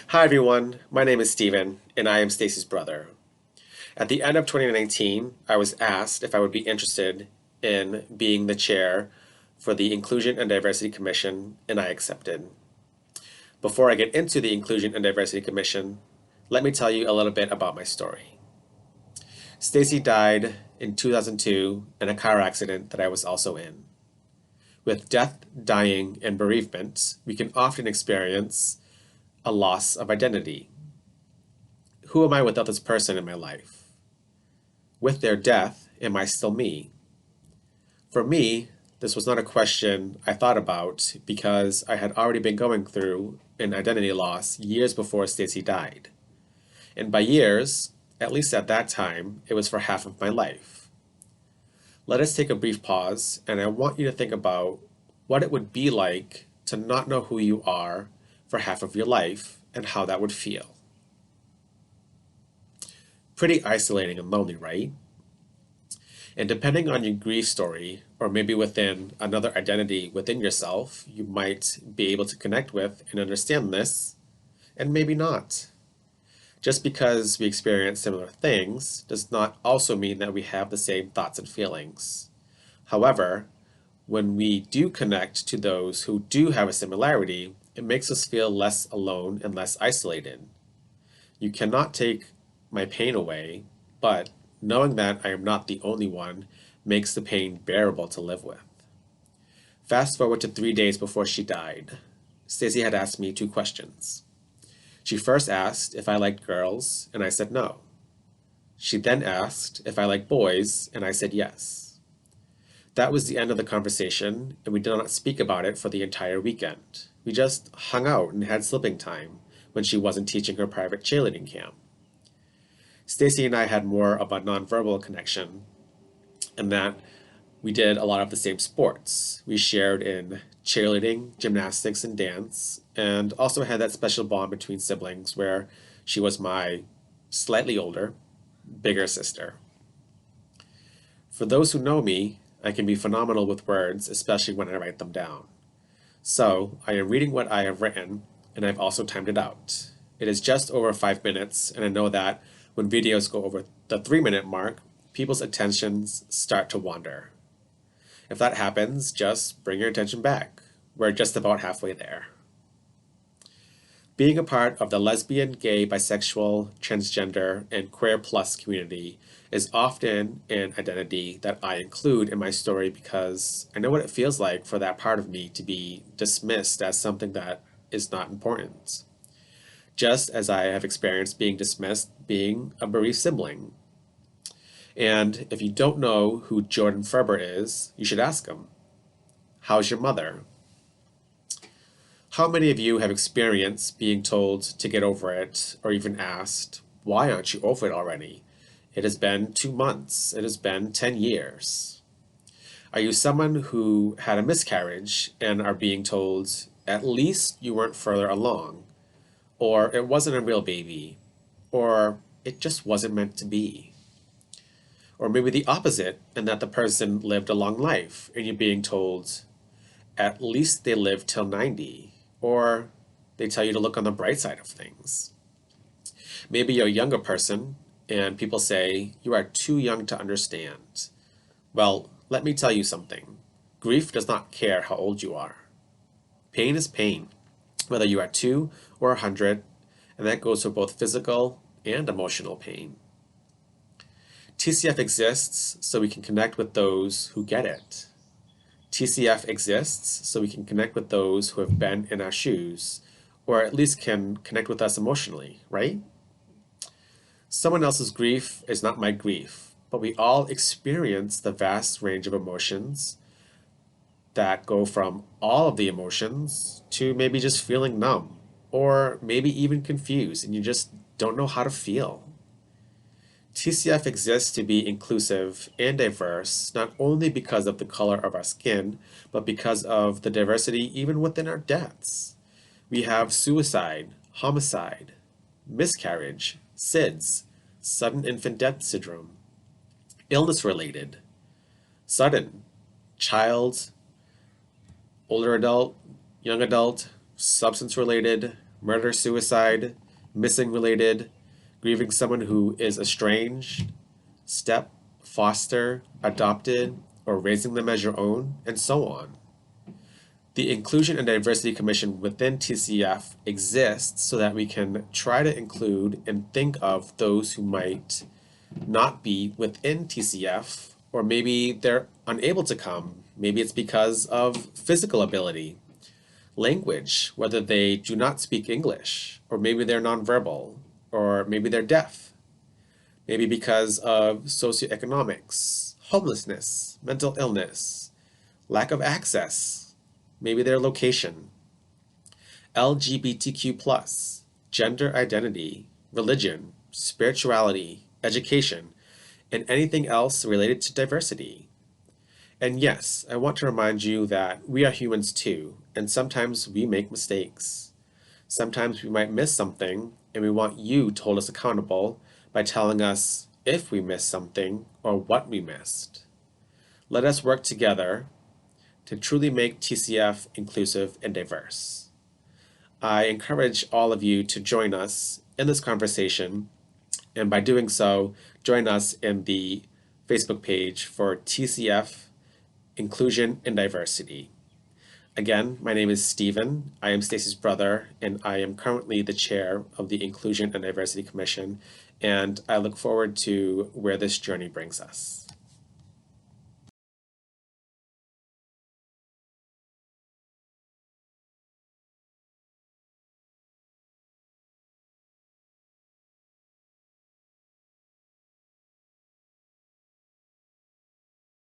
Hi everyone, my name is Steven, and I am Stacy's brother. At the end of 2019, I was asked if I would be interested in being the chair for the Inclusion and Diversity Commission, and I accepted. Before I get into the Inclusion and Diversity Commission, let me tell you a little bit about my story. Stacy died in 2002 in a car accident that I was also in. With death, dying, and bereavement, we can often experience a loss of identity. Who am I without this person in my life? With their death, am I still me? For me, this was not a question I thought about because I had already been going through an identity loss years before Stacy died. And by years, at least at that time, it was for half of my life. Let us take a brief pause, and I want you to think about what it would be like to not know who you are for half of your life and how that would feel. Pretty isolating and lonely, right? And depending on your grief story, or maybe within another identity within yourself, you might be able to connect with and understand this, and maybe not. Just because we experience similar things does not also mean that we have the same thoughts and feelings. However, when we do connect to those who do have a similarity, it makes us feel less alone and less isolated. You cannot take my pain away, but knowing that I am not the only one makes the pain bearable to live with. Fast forward to 3 days before she died. Stacey had asked me two questions. She first asked if I liked girls, and I said no. She then asked if I liked boys, and I said yes. That was the end of the conversation, and we did not speak about it for the entire weekend. We just hung out and had slipping time when she wasn't teaching her private cheerleading camp. Stacy and I had more of a nonverbal connection in that we did a lot of the same sports. We shared in cheerleading, gymnastics, and dance, and also had that special bond between siblings where she was my slightly older, bigger sister. For those who know me, I can be phenomenal with words, especially when I write them down. So, I am reading what I have written, and I've also timed it out. It is just over 5 minutes, and I know that when videos go over the 3 minute mark, people's attentions start to wander. If that happens, just bring your attention back. We're just about halfway there. Being a part of the lesbian, gay, bisexual, transgender, and queer plus community is often an identity that I include in my story because I know what it feels like for that part of me to be dismissed as something that is not important. Just as I have experienced being dismissed being a bereaved sibling. And if you don't know who Jordan Ferber is, you should ask him. How's your mother? How many of you have experienced being told to get over it, or even asked, why aren't you over it already? It has been 2 months. It has been 10 years. Are you someone who had a miscarriage and are being told, at least you weren't further along, or it wasn't a real baby, or it just wasn't meant to be? Or maybe the opposite, and that the person lived a long life, and you're being told, at least they lived till 90, or they tell you to look on the bright side of things. Maybe you're a younger person, and people say, you are too young to understand. Well, let me tell you something. Grief does not care how old you are. Pain is pain, whether you are 2 or 100, and that goes for both physical and emotional pain. TCF exists so we can connect with those who get it. TCF exists so we can connect with those who have been in our shoes, or at least can connect with us emotionally, right? Someone else's grief is not my grief, but we all experience the vast range of emotions that go from all of the emotions to maybe just feeling numb, or maybe even confused, and you just don't know how to feel. TCF exists to be inclusive and diverse, not only because of the color of our skin, but because of the diversity even within our deaths. We have suicide, homicide, miscarriage, SIDS, sudden infant death syndrome, illness related, sudden, child, older adult, young adult, substance related, murder, suicide, missing related, grieving someone who is estranged, step, foster, adopted, or raising them as your own, and so on. The Inclusion and Diversity Commission within TCF exists so that we can try to include and think of those who might not be within TCF, or maybe they're unable to come. Maybe it's because of physical ability, language, whether they do not speak English, or maybe they're nonverbal, or maybe they're deaf. Maybe because of socioeconomics, homelessness, mental illness, lack of access, maybe their location, LGBTQ+, gender identity, religion, spirituality, education, and anything else related to diversity. And yes, I want to remind you that we are humans too, and sometimes we make mistakes. Sometimes we might miss something, and we want you to hold us accountable by telling us if we missed something or what we missed. Let us work together to truly make TCF inclusive and diverse. I encourage all of you to join us in this conversation, and by doing so, join us in the Facebook page for TCF Inclusion and Diversity. Again, my name is Stephen. I am Stacy's brother, and I am currently the chair of the Inclusion and Diversity Commission, and I look forward to where this journey brings us.